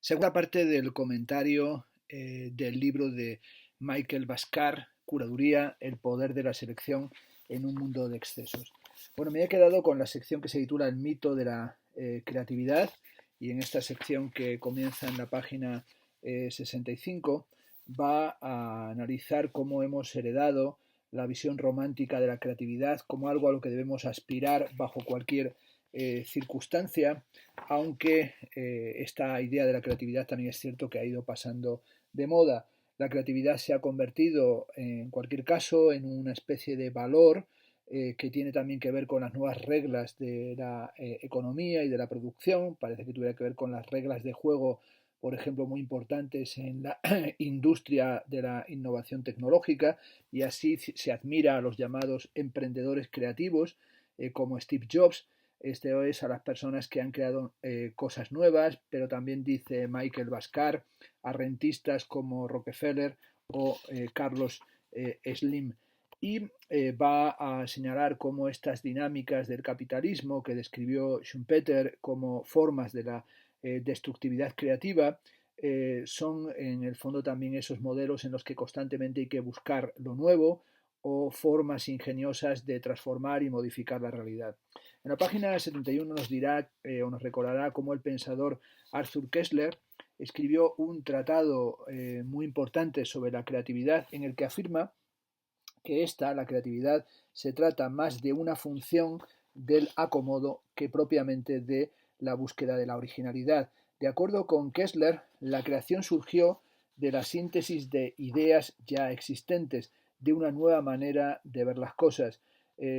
Segunda parte del comentario del libro de Michael Bhaskar, Curaduría, el poder de la selección en un mundo de excesos. Bueno, me he quedado con la sección que se titula El mito de la creatividad, y en esta sección, que comienza en la página 65, va a analizar cómo hemos heredado la visión romántica de la creatividad como algo a lo que debemos aspirar bajo cualquier circunstancia, aunque esta idea de la creatividad también es cierto que ha ido pasando de moda. La creatividad se ha convertido, en cualquier caso, en una especie de valor que tiene también que ver con las nuevas reglas de la economía y de la producción. Parece que tuviera que ver con las reglas de juego, por ejemplo, muy importantes en la industria de la innovación tecnológica, y así se admira a los llamados emprendedores creativos, como Steve Jobs. Este es a las personas que han creado cosas nuevas, pero también, dice Michael Bhaskar, a rentistas como Rockefeller o Carlos Slim. Y va a señalar cómo estas dinámicas del capitalismo que describió Schumpeter como formas de la destructividad creativa son en el fondo también esos modelos en los que constantemente hay que buscar lo nuevo o formas ingeniosas de transformar y modificar la realidad. En la página 71 nos dirá o nos recordará cómo el pensador Arthur Koestler escribió un tratado muy importante sobre la creatividad, en el que afirma que la creatividad, se trata más de una función del acomodo que propiamente de la búsqueda de la originalidad. De acuerdo con Koestler, la creación surgió de la síntesis de ideas ya existentes, de una nueva manera de ver las cosas.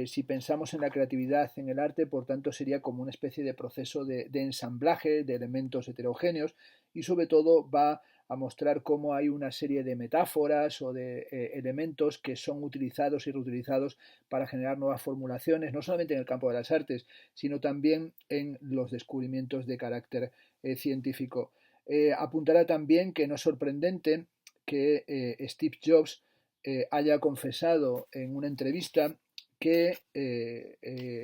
Si pensamos en la creatividad en el arte, por tanto, sería como una especie de proceso de ensamblaje de elementos heterogéneos, y sobre todo va a mostrar cómo hay una serie de metáforas o de elementos que son utilizados y reutilizados para generar nuevas formulaciones, no solamente en el campo de las artes, sino también en los descubrimientos de carácter científico. Apuntará también que no es sorprendente que Steve Jobs haya confesado en una entrevista que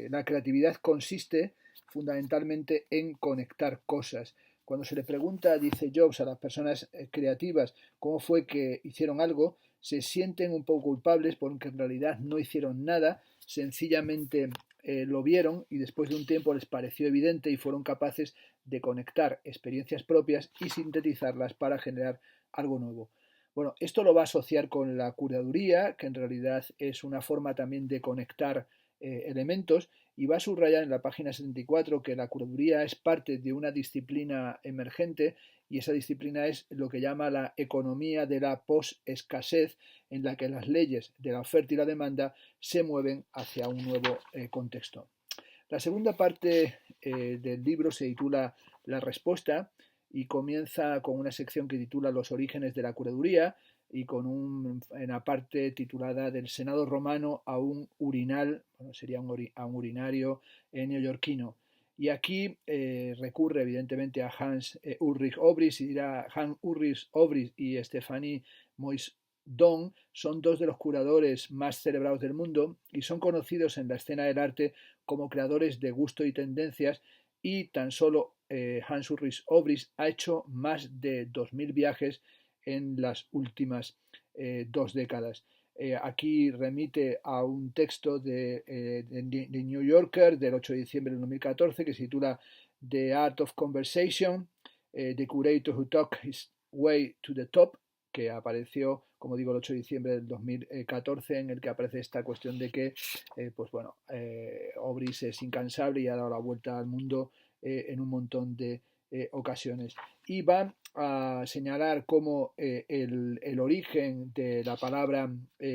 la creatividad consiste fundamentalmente en conectar cosas. Cuando se le pregunta, dice Jobs, a las personas creativas cómo fue que hicieron algo, se sienten un poco culpables porque en realidad no hicieron nada, sencillamente lo vieron y después de un tiempo les pareció evidente y fueron capaces de conectar experiencias propias y sintetizarlas para generar algo nuevo. Bueno, esto lo va a asociar con la curaduría, que en realidad es una forma también de conectar elementos, y va a subrayar en la página 74 que la curaduría es parte de una disciplina emergente, y esa disciplina es lo que llama la economía de la post-escasez, en la que las leyes de la oferta y la demanda se mueven hacia un nuevo contexto. La segunda parte del libro se titula La respuesta, y comienza con una sección que titula Los orígenes de la curaduría, y en la parte titulada Del Senado romano a un urinal, bueno, sería a un urinario neoyorquino. Y aquí recurre evidentemente a Hans Ulrich Obrist, y dirá: Hans Ulrich Obrist y Stephanie Moisdon son dos de los curadores más celebrados del mundo, y son conocidos en la escena del arte como creadores de gusto y tendencias, y tan solo Hans Ulrich Obrist ha hecho más de 2000 viajes en las últimas 2 décadas. Aquí remite a un texto de New Yorker del 8 de diciembre de 2014, que se titula The Art of Conversation, The Curator Who Took His Way to the Top, que apareció, como digo, el 8 de diciembre del 2014, en el que aparece esta cuestión de que Obrist es incansable y ha dado la vuelta al mundo en un montón de ocasiones. Y va a señalar cómo el origen de la palabra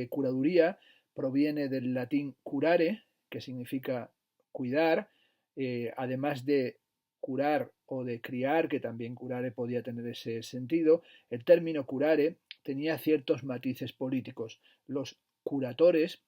curaduría proviene del latín curare, que significa cuidar, además de curar o de criar, que también curare podía tener ese sentido. El término curare tenía ciertos matices políticos. Los curatores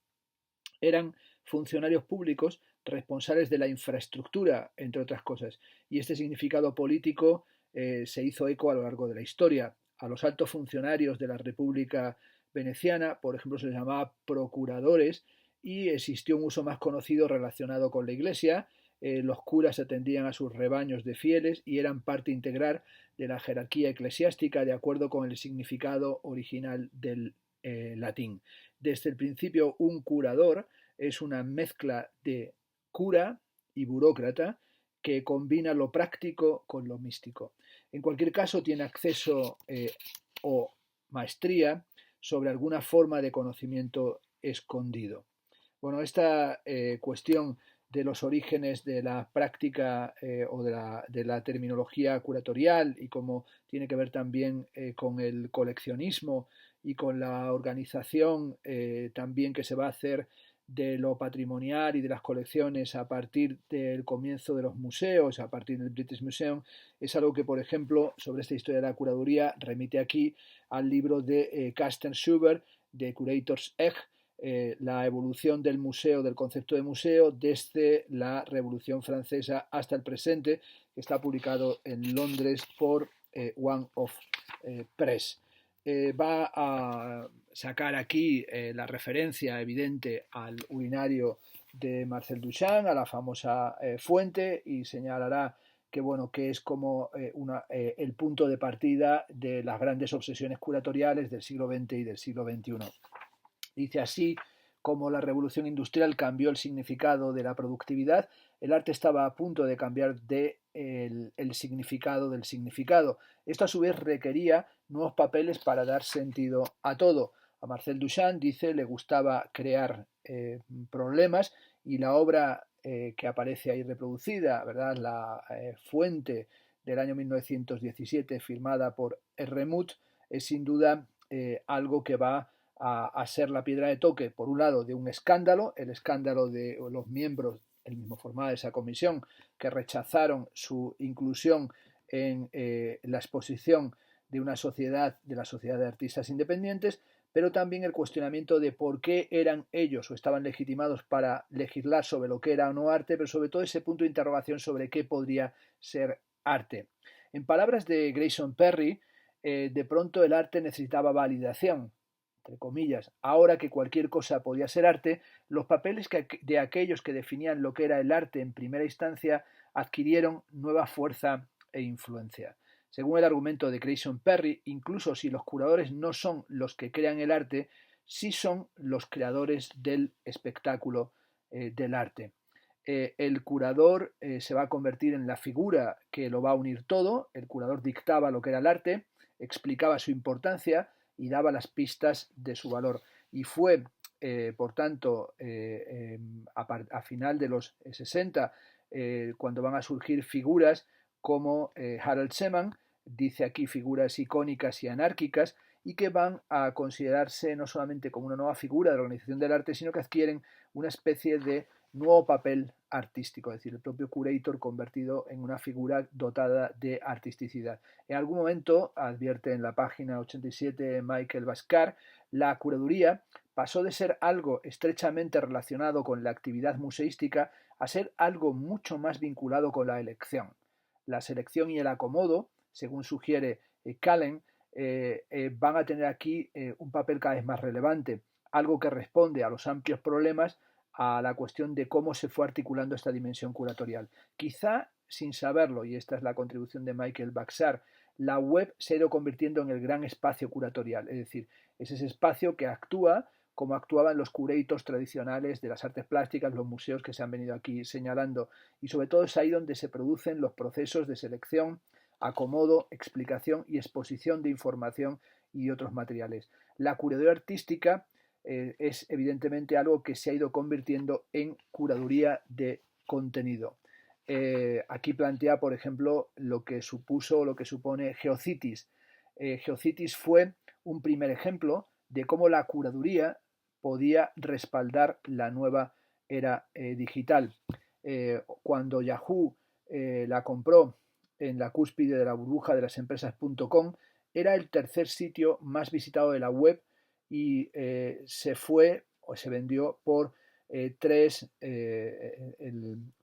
eran funcionarios públicos responsables de la infraestructura, entre otras cosas, y este significado político se hizo eco a lo largo de la historia. A los altos funcionarios de la República Veneciana, por ejemplo, se les llamaba procuradores, y existió un uso más conocido relacionado con la Iglesia, los curas atendían a sus rebaños de fieles y eran parte integral de la jerarquía eclesiástica de acuerdo con el significado original del latín. Desde el principio, un curador es una mezcla de cura y burócrata que combina lo práctico con lo místico. En cualquier caso, tiene acceso o maestría sobre alguna forma de conocimiento escondido. Bueno, esta cuestión de los orígenes de la práctica o de la terminología curatorial y cómo tiene que ver también con el coleccionismo y con la organización también que se va a hacer de lo patrimonial y de las colecciones a partir del comienzo de los museos, a partir del British Museum, es algo que, por ejemplo, sobre esta historia de la curaduría, remite aquí al libro de Carsten Schubert, de Curators Egg, la evolución del museo, del concepto de museo, desde la Revolución Francesa hasta el presente, que está publicado en Londres por One of Press. Va a sacar aquí la referencia evidente al urinario de Marcel Duchamp, a la famosa fuente, y señalará que, bueno, que es como el punto de partida de las grandes obsesiones curatoriales del siglo XX y del siglo XXI. Dice así: como la revolución industrial cambió el significado de la productividad, el arte estaba a punto de cambiar el significado del significado. Esto a su vez requería nuevos papeles para dar sentido a todo. A Marcel Duchamp, dice, le gustaba crear problemas, y la obra que aparece ahí reproducida, ¿verdad? La fuente del año 1917, firmada por Remuth, es sin duda algo que va a ser la piedra de toque, por un lado, de un escándalo, el escándalo de los miembros, el mismo formado de esa comisión, que rechazaron su inclusión en la exposición de una sociedad, de la Sociedad de Artistas Independientes, pero también el cuestionamiento de por qué eran ellos o estaban legitimados para legislar sobre lo que era o no arte, pero sobre todo ese punto de interrogación sobre qué podría ser arte. En palabras de Grayson Perry, de pronto el arte necesitaba validación, entre comillas. Ahora que cualquier cosa podía ser arte, los papeles de aquellos que definían lo que era el arte en primera instancia adquirieron nueva fuerza e influencia. Según el argumento de Grayson Perry, incluso si los curadores no son los que crean el arte, sí son los creadores del espectáculo del arte. El curador se va a convertir en la figura que lo va a unir todo. El curador dictaba lo que era el arte, explicaba su importancia y daba las pistas de su valor. Y fue, por tanto, a final de los 60, cuando van a surgir figuras como Harold Seman, dice aquí figuras icónicas y anárquicas, y que van a considerarse no solamente como una nueva figura de la organización del arte, sino que adquieren una especie de nuevo papel artístico, es decir, el propio curator convertido en una figura dotada de artisticidad. En algún momento, advierte en la página 87 Michael Bascar, la curaduría pasó de ser algo estrechamente relacionado con la actividad museística a ser algo mucho más vinculado con la elección. La selección y el acomodo, según sugiere Callen, van a tener aquí un papel cada vez más relevante, algo que responde a los amplios problemas, a la cuestión de cómo se fue articulando esta dimensión curatorial. Quizá sin saberlo, y esta es la contribución de Michael Baxar, la web se ha ido convirtiendo en el gran espacio curatorial, es decir, es ese espacio que actúa como actuaban los curators tradicionales de las artes plásticas, los museos que se han venido aquí señalando, y sobre todo es ahí donde se producen los procesos de selección, acomodo, explicación y exposición de información y otros materiales. La curaduría artística es evidentemente algo que se ha ido convirtiendo en curaduría de contenido. Aquí plantea, por ejemplo, lo que supuso, lo que supone Geocities. Geocities fue un primer ejemplo de cómo la curaduría podía respaldar la nueva era digital. Cuando Yahoo la compró en la cúspide de la burbuja de las empresas.com, era el tercer sitio más visitado de la web y se fue o se vendió por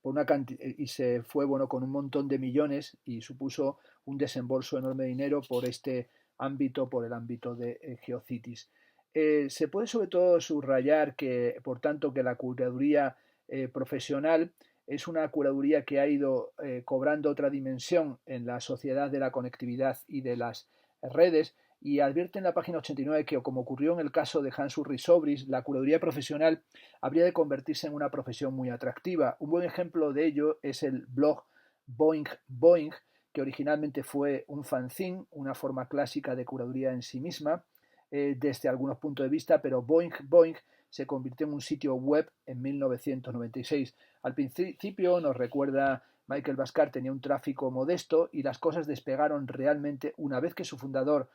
por una y se fue, bueno, con un montón de millones, y supuso un desembolso enorme de dinero por este ámbito, por el ámbito de Geocities. Se puede sobre todo subrayar que, por tanto, que la curaduría profesional Es una curaduría que ha ido cobrando otra dimensión en la sociedad de la conectividad y de las redes, y advierte en la página 89 que, como ocurrió en el caso de Hans Ulrich Sobris, la curaduría profesional habría de convertirse en una profesión muy atractiva. Un buen ejemplo de ello es el blog Boing Boing, que originalmente fue un fanzine, una forma clásica de curaduría en sí misma, desde algunos puntos de vista, pero Boing Boing se convirtió en un sitio web en 1996. Al principio, nos recuerda Michael Bhaskar, tenía un tráfico modesto y las cosas despegaron realmente una vez que su fundador,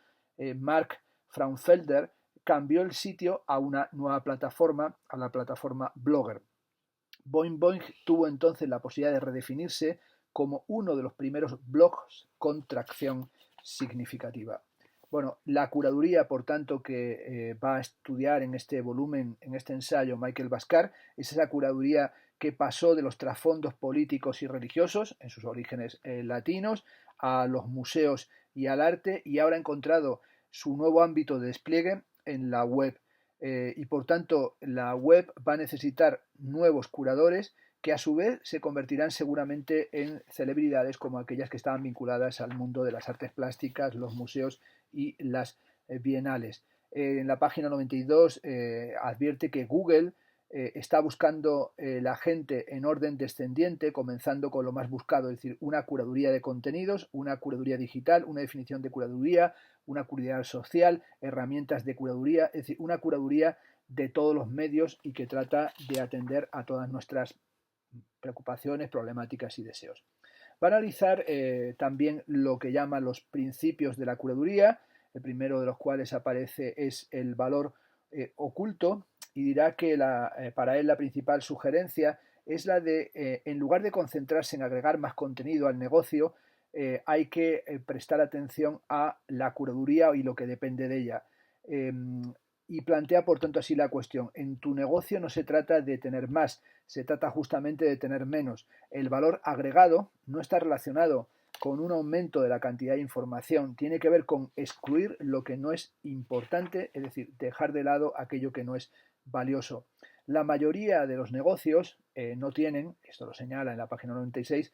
Mark Frauenfelder, cambió el sitio a una nueva plataforma, a la plataforma Blogger. Boing Boing tuvo entonces la posibilidad de redefinirse como uno de los primeros blogs con tracción significativa. Bueno, la curaduría, por tanto, que va a estudiar en este volumen, en este ensayo, Michael Bhaskar, es esa curaduría que pasó de los trasfondos políticos y religiosos, en sus orígenes latinos, a los museos y al arte, y ahora ha encontrado su nuevo ámbito de despliegue en la web. Y por tanto, la web va a necesitar nuevos curadores que a su vez se convertirán seguramente en celebridades como aquellas que estaban vinculadas al mundo de las artes plásticas, los museos y las bienales. En la página 92 advierte que Google está buscando la gente en orden descendiente, comenzando con lo más buscado, es decir, una curaduría de contenidos, una curaduría digital, una definición de curaduría, una curaduría social, herramientas de curaduría, es decir, una curaduría de todos los medios y que trata de atender a todas nuestras preocupaciones, problemáticas y deseos. Va a analizar también lo que llama los principios de la curaduría, el primero de los cuales aparece es el valor oculto, y dirá que para él la principal sugerencia es la de, en lugar de concentrarse en agregar más contenido al negocio, hay que prestar atención a la curaduría y lo que depende de ella. Y plantea, por tanto, así la cuestión. En tu negocio no se trata de tener más, se trata justamente de tener menos. El valor agregado no está relacionado con un aumento de la cantidad de información, tiene que ver con excluir lo que no es importante, es decir, dejar de lado aquello que no es valioso. La mayoría de los negocios no tienen, esto lo señala en la página 96,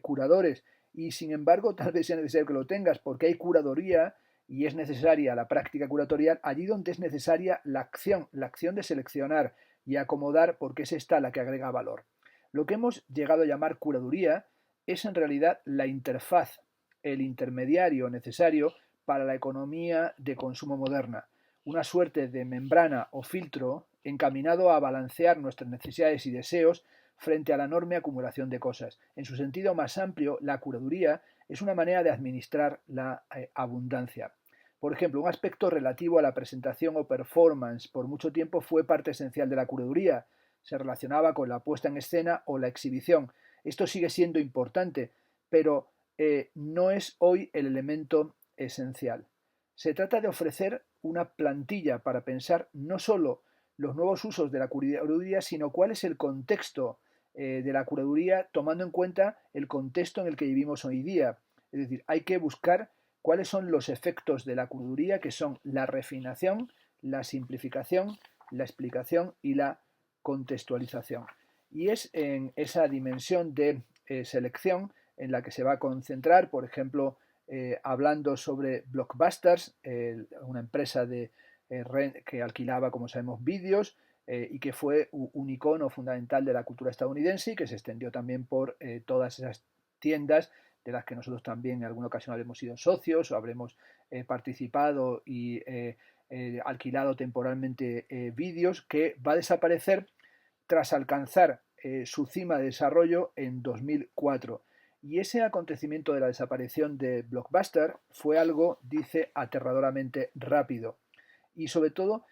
curadores, y sin embargo tal vez sea necesario que lo tengas porque hay curaduría y es necesaria la práctica curatorial allí donde es necesaria la acción de seleccionar y acomodar, porque es esta la que agrega valor. Lo que hemos llegado a llamar curaduría es en realidad la interfaz, el intermediario necesario para la economía de consumo moderna, una suerte de membrana o filtro encaminado a balancear nuestras necesidades y deseos frente a la enorme acumulación de cosas. En su sentido más amplio, la curaduría es una manera de administrar la abundancia. Por ejemplo, un aspecto relativo a la presentación o performance por mucho tiempo fue parte esencial de la curaduría. Se relacionaba con la puesta en escena o la exhibición. Esto sigue siendo importante, pero no es hoy el elemento esencial. Se trata de ofrecer una plantilla para pensar no solo los nuevos usos de la curaduría, sino cuál es el contexto de la curaduría, tomando en cuenta el contexto en el que vivimos hoy día. Es decir, hay que buscar cuáles son los efectos de la curaduría, que son la refinación, la simplificación, la explicación y la contextualización. Y es en esa dimensión de selección en la que se va a concentrar, por ejemplo, hablando sobre Blockbusters, una empresa que alquilaba, como sabemos, vídeos, y que fue un icono fundamental de la cultura estadounidense y que se extendió también por todas esas tiendas de las que nosotros también en alguna ocasión habremos sido socios o habremos participado y alquilado temporalmente vídeos, que va a desaparecer tras alcanzar su cima de desarrollo en 2004. Y ese acontecimiento de la desaparición de Blockbuster fue algo, dice, aterradoramente rápido. Y sobre todo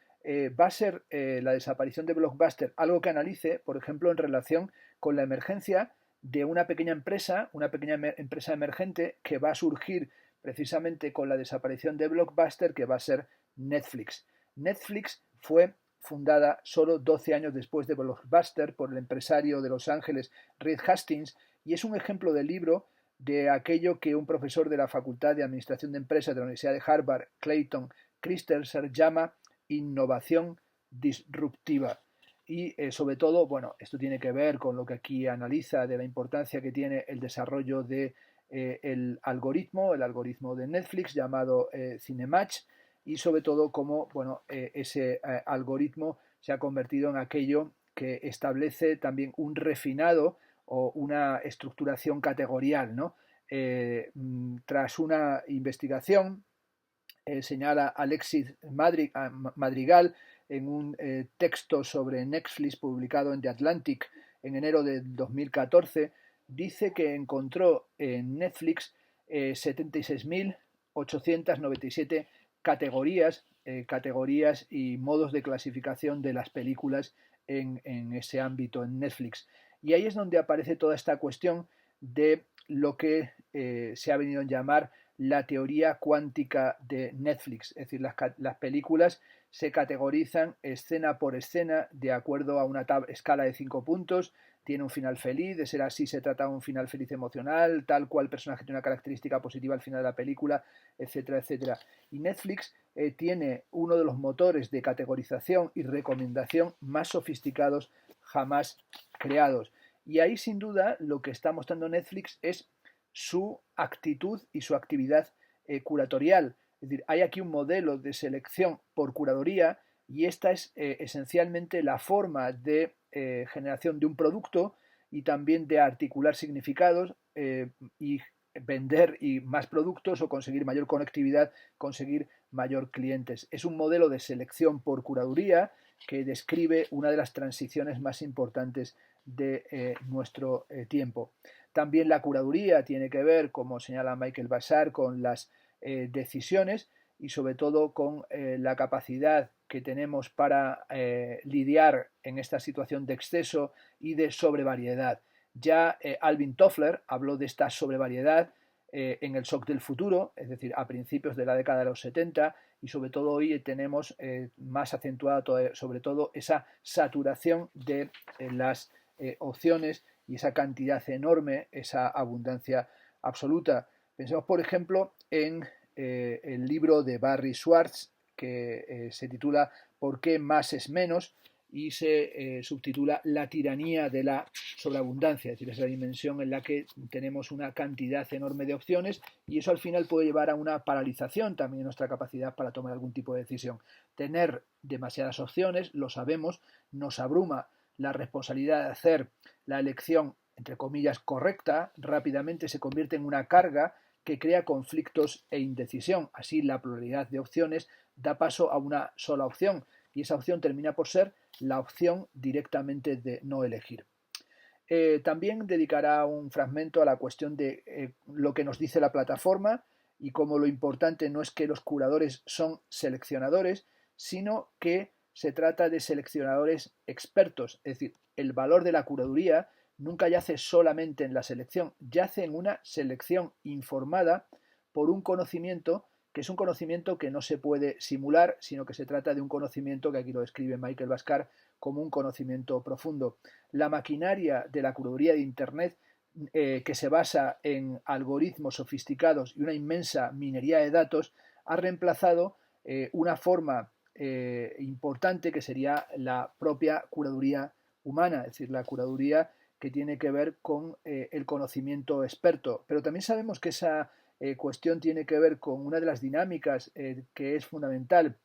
va a ser la desaparición de Blockbuster algo que analice, por ejemplo, en relación con la emergencia de una pequeña empresa emergente que va a surgir precisamente con la desaparición de Blockbuster, que va a ser Netflix. Netflix fue fundada solo 12 años después de Blockbuster por el empresario de Los Ángeles, Reed Hastings, y es un ejemplo del libro de aquello que un profesor de la Facultad de Administración de Empresas de la Universidad de Harvard, Clayton Christensen, llama innovación disruptiva. y sobre todo, bueno, esto tiene que ver con lo que aquí analiza de la importancia que tiene el desarrollo de el algoritmo de Netflix llamado Cinematch, y sobre todo cómo, bueno, ese algoritmo se ha convertido en aquello que establece también un refinado o una estructuración categorial, ¿no? Tras una investigación, señala Alexis Madrigal en un texto sobre Netflix publicado en The Atlantic en enero de 2014, dice que encontró en Netflix 76.897 categorías y modos de clasificación de las películas en ese ámbito en Netflix. Y ahí es donde aparece toda esta cuestión de lo que se ha venido a llamar la teoría cuántica de Netflix. Es decir, las películas se categorizan escena por escena de acuerdo a una escala de 5 puntos. Tiene un final feliz, de ser así se trata de un final feliz emocional, tal cual personaje tiene una característica positiva al final de la película, etcétera, etcétera. Y Netflix tiene uno de los motores de categorización y recomendación más sofisticados jamás creados. Y ahí sin duda lo que está mostrando Netflix es su actitud y su actividad curatorial. Es decir, hay aquí un modelo de selección por curaduría y esta es esencialmente la forma de generación de un producto y también de articular significados y vender y más productos o conseguir mayor conectividad, conseguir mayor clientes. Es un modelo de selección por curaduría que describe una de las transiciones más importantes de nuestro tiempo. También la curaduría tiene que ver, como señala Michael Bashar, con las decisiones y sobre todo con la capacidad que tenemos para lidiar en esta situación de exceso y de sobrevariedad. Ya Alvin Toffler habló de esta sobrevariedad en el shock del futuro, es decir, a principios de la década de los 70, y sobre todo hoy tenemos más acentuada sobre todo esa saturación de las opciones y esa cantidad enorme, esa abundancia absoluta. Pensemos, por ejemplo, en el libro de Barry Schwartz que se titula ¿Por qué más es menos? Y se subtitula La tiranía de la sobreabundancia, es decir, es la dimensión en la que tenemos una cantidad enorme de opciones y eso al final puede llevar a una paralización también de nuestra capacidad para tomar algún tipo de decisión. Tener demasiadas opciones, lo sabemos, nos abruma. La responsabilidad de hacer la elección, entre comillas, correcta, rápidamente se convierte en una carga que crea conflictos e indecisión. Así, la pluralidad de opciones da paso a una sola opción y esa opción termina por ser la opción directamente de no elegir. También dedicará un fragmento a la cuestión de lo que nos dice la plataforma y cómo lo importante no es que los curadores son seleccionadores, sino que se trata de seleccionadores expertos. Es decir, el valor de la curaduría nunca yace solamente en la selección, yace en una selección informada por un conocimiento que es un conocimiento que no se puede simular, sino que se trata de un conocimiento que aquí lo describe Michael Bashar como un conocimiento profundo. La maquinaria de la curaduría de Internet, que se basa en algoritmos sofisticados y una inmensa minería de datos, ha reemplazado una forma importante que sería la propia curaduría humana, es decir, la curaduría que tiene que ver con el conocimiento experto. Pero también sabemos que esa cuestión tiene que ver con una de las dinámicas que es fundamental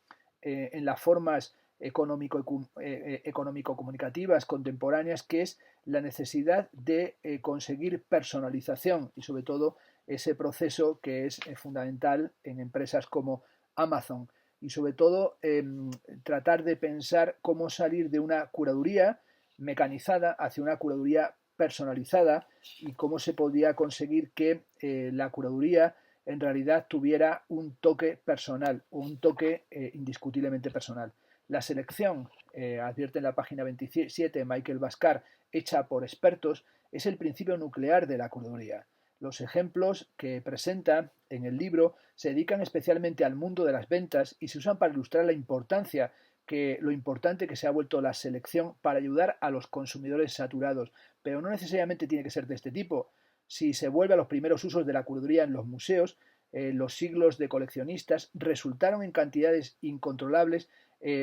en las formas económico-comunicativas contemporáneas, que es la necesidad de conseguir personalización y sobre todo ese proceso que es fundamental en empresas como Amazon y sobre todo tratar de pensar cómo salir de una curaduría mecanizada hacia una curaduría personalizada y cómo se podía conseguir que la curaduría en realidad tuviera un toque personal, un toque indiscutiblemente personal. La selección, advierte en la página 27 Michael Bashar, hecha por expertos, es el principio nuclear de la curaduría. Los ejemplos que presenta en el libro se dedican especialmente al mundo de las ventas y se usan para ilustrar lo importante que se ha vuelto la selección para ayudar a los consumidores saturados, pero no necesariamente tiene que ser de este tipo. Si se vuelve a los primeros usos de la curaduría en los museos, los siglos de coleccionistas resultaron en cantidades incontrolables,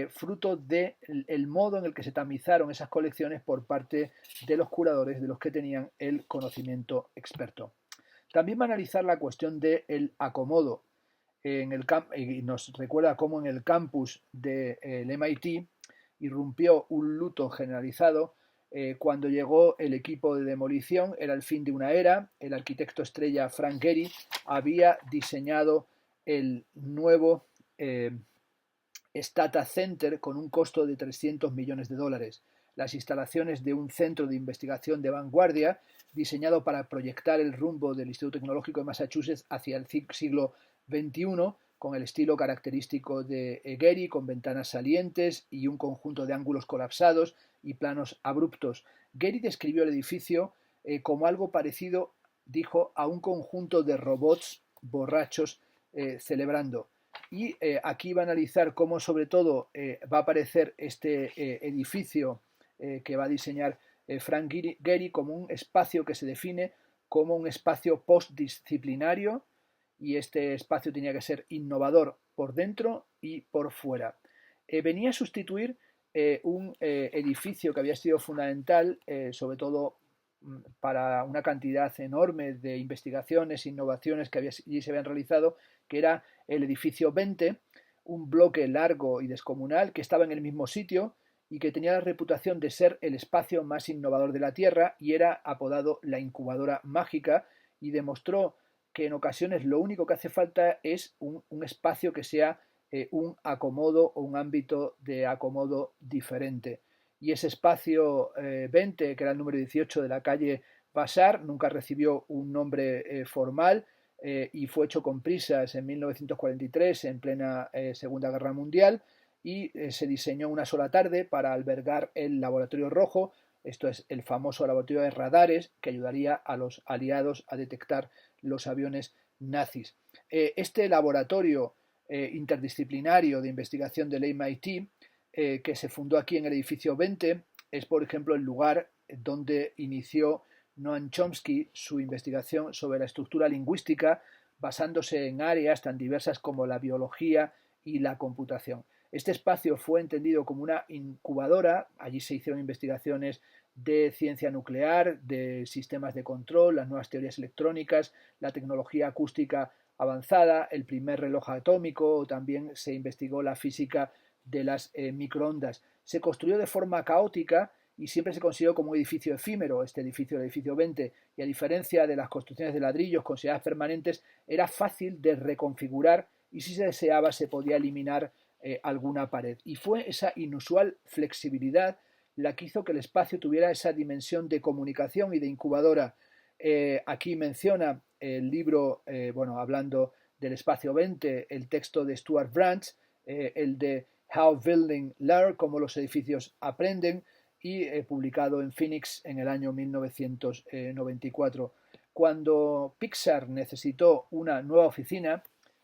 fruto del modo en el que se tamizaron esas colecciones por parte de los curadores, de los que tenían el conocimiento experto. También va a analizar la cuestión del acomodo. Y nos recuerda cómo en el campus del MIT irrumpió un luto generalizado cuando llegó el equipo de demolición. Era el fin de una era. El arquitecto estrella Frank Gehry había diseñado el nuevo Stata Center con un costo de 300 millones de dólares. Las instalaciones de un centro de investigación de vanguardia diseñado para proyectar el rumbo del Instituto Tecnológico de Massachusetts hacia el siglo XXI, con el estilo característico de Gehry, con ventanas salientes y un conjunto de ángulos colapsados y planos abruptos. Gehry describió el edificio como algo parecido, dijo, a un conjunto de robots borrachos celebrando. Y aquí va a analizar cómo sobre todo va a aparecer este edificio que va a diseñar Frank Gehry como un espacio que se define como un espacio postdisciplinario, y este espacio tenía que ser innovador por dentro y por fuera. Venía a sustituir un edificio que había sido fundamental, sobre todo para una cantidad enorme de investigaciones e innovaciones que allí se habían realizado, que era el edificio 20, un bloque largo y descomunal que estaba en el mismo sitio y que tenía la reputación de ser el espacio más innovador de la Tierra, y era apodado la incubadora mágica, y demostró que en ocasiones lo único que hace falta es un espacio que sea un acomodo o un ámbito de acomodo diferente. Y ese espacio 20, que era el número 18 de la calle Vassar, nunca recibió un nombre formal y fue hecho con prisas en 1943, en plena Segunda Guerra Mundial, y se diseñó una sola tarde para albergar el Laboratorio Rojo. Esto es el famoso laboratorio de radares que ayudaría a los aliados a detectar los aviones nazis. Este laboratorio interdisciplinario de investigación del MIT, que se fundó aquí en el edificio 20, es, por ejemplo, el lugar donde inició Noam Chomsky su investigación sobre la estructura lingüística, basándose en áreas tan diversas como la biología y la computación. Este espacio fue entendido como una incubadora. Allí se hicieron investigaciones de ciencia nuclear, de sistemas de control, las nuevas teorías electrónicas, la tecnología acústica avanzada, el primer reloj atómico, también se investigó la física de las microondas. Se construyó de forma caótica y siempre se consideró como un edificio efímero, este edificio, el edificio 20, y a diferencia de las construcciones de ladrillos consideradas permanentes, era fácil de reconfigurar y si se deseaba se podía eliminar alguna pared. Y fue esa inusual flexibilidad la que hizo que el espacio tuviera esa dimensión de comunicación y de incubadora. Aquí menciona el libro, hablando del espacio 20, el texto de Stuart Branch, el de How Buildings Learn, cómo los edificios aprenden, y publicado en Phoenix en el año 1994. Cuando Pixar necesitó una nueva oficina,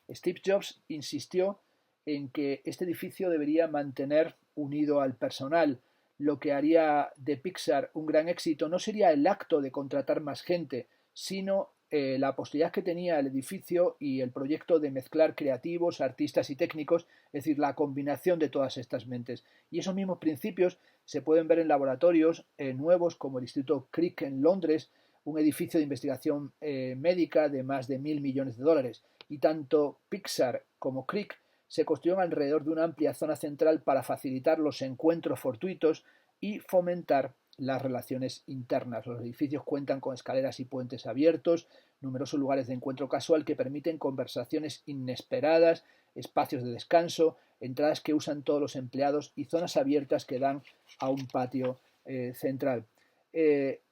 Steve Jobs insistió en que este edificio debería mantener unido al personal. Lo que haría de Pixar un gran éxito no sería el acto de contratar más gente, sino la posibilidad que tenía el edificio y el proyecto de mezclar creativos, artistas y técnicos, es decir, la combinación de todas estas mentes. Y esos mismos principios se pueden ver en laboratorios nuevos como el Instituto Crick en Londres, un edificio de investigación médica de más de 1.000 millones de dólares. Y tanto Pixar como Crick se construyeron alrededor de una amplia zona central para facilitar los encuentros fortuitos y fomentar las relaciones internas. Los edificios cuentan con escaleras y puentes abiertos, numerosos lugares de encuentro casual que permiten conversaciones inesperadas, espacios de descanso, entradas que usan todos los empleados y zonas abiertas que dan a un patio central.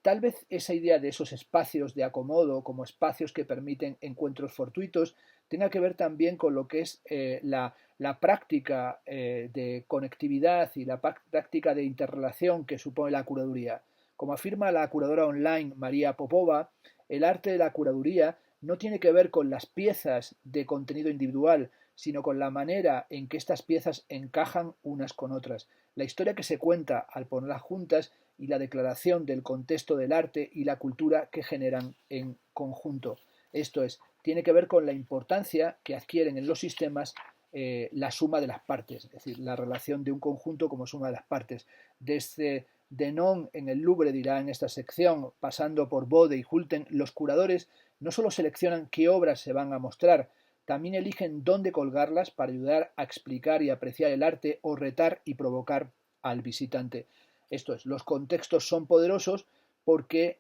Tal vez esa idea de esos espacios de acomodo como espacios que permiten encuentros fortuitos tenga que ver también con lo que es la práctica de conectividad y la práctica de interrelación que supone la curaduría. Como afirma la curadora online María Popova, el arte de la curaduría no tiene que ver con las piezas de contenido individual, sino con la manera en que estas piezas encajan unas con otras. La historia que se cuenta al ponerlas juntas y la declaración del contexto del arte y la cultura que generan en conjunto. Esto es, tiene que ver con la importancia que adquieren en los sistemas la suma de las partes, es decir, la relación de un conjunto como suma de las partes. Desde Denon en el Louvre dirá en esta sección, pasando por Bode y Hulten, los curadores no solo seleccionan qué obras se van a mostrar, también eligen dónde colgarlas para ayudar a explicar y apreciar el arte o retar y provocar al visitante. Esto es, los contextos son poderosos porque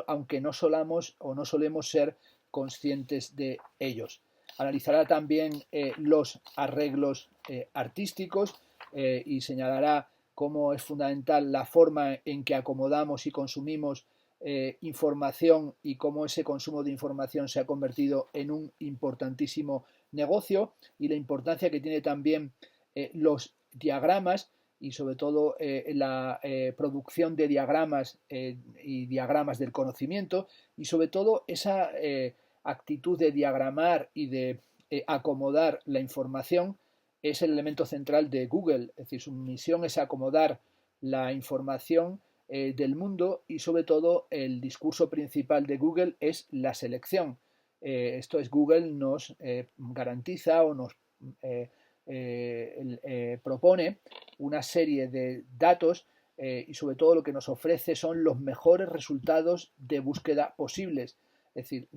aunque no solamos o no solemos ser conscientes de ellos. Analizará también los arreglos artísticos y señalará cómo es fundamental la forma en que acomodamos y consumimos información y cómo ese consumo de información se ha convertido en un importantísimo negocio y la importancia que tiene también los diagramas y sobre todo la producción de diagramas y diagramas del conocimiento y sobre todo esa actitud de diagramar y de acomodar la información es el elemento central de Google, es decir, su misión es acomodar la información del mundo y sobre todo el discurso principal de Google es la selección. Esto es, Google nos garantiza o nos propone una serie de datos y sobre todo lo que nos ofrece son los mejores resultados de búsqueda posibles. Es decir,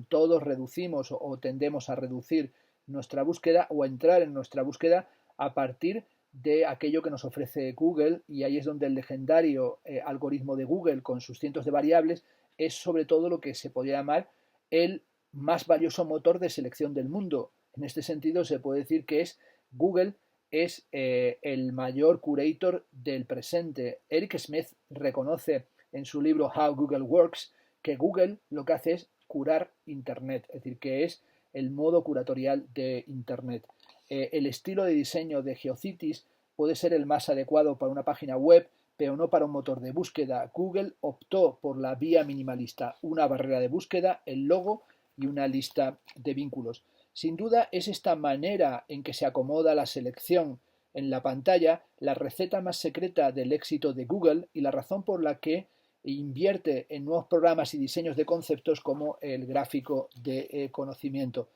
todos reducimos o tendemos a reducir nuestra búsqueda o a entrar en nuestra búsqueda a partir de aquello que nos ofrece Google y ahí es donde el legendario algoritmo de Google con sus cientos de variables es sobre todo lo que se podría llamar el más valioso motor de selección del mundo. En este sentido se puede decir que Google es el mayor curator del presente. Eric Schmidt reconoce en su libro How Google Works que Google lo que hace es curar Internet, es decir, que es el modo curatorial de Internet. El estilo de diseño de GeoCities puede ser el más adecuado para una página web, pero no para un motor de búsqueda. Google optó por la vía minimalista, una barrera de búsqueda, el logo y una lista de vínculos. Sin duda es esta manera en que se acomoda la selección en la pantalla la receta más secreta del éxito de Google y la razón por la que invierte en nuevos programas y diseños de conceptos como el gráfico de conocimiento.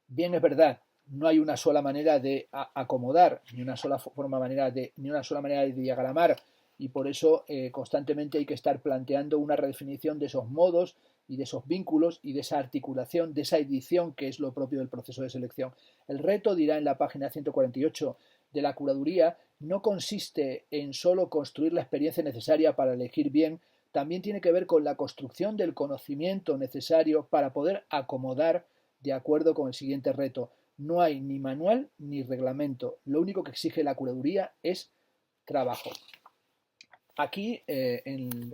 Bien, es verdad, no hay una sola manera de acomodar, ni una sola manera de diagramar, y por eso constantemente hay que estar planteando una redefinición de esos modos y de esos vínculos y de esa articulación, de esa edición que es lo propio del proceso de selección. El reto, dirá en la página 148 de la curaduría, no consiste en solo construir la experiencia necesaria para elegir bien, también tiene que ver con la construcción del conocimiento necesario para poder acomodar de acuerdo con el siguiente reto. No hay ni manual ni reglamento. Lo único que exige la curaduría es trabajo. Aquí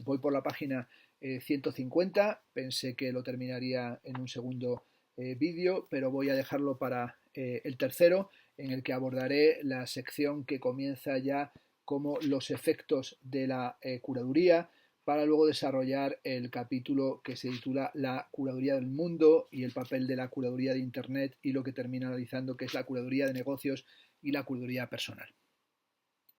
voy por la página 150. Pensé que lo terminaría en un segundo vídeo, pero voy a dejarlo para el tercero, en el que abordaré la sección que comienza ya como los efectos de la curaduría, para luego desarrollar el capítulo que se titula La curaduría del mundo y el papel de la curaduría de Internet y lo que termina analizando que es la curaduría de negocios y la curaduría personal.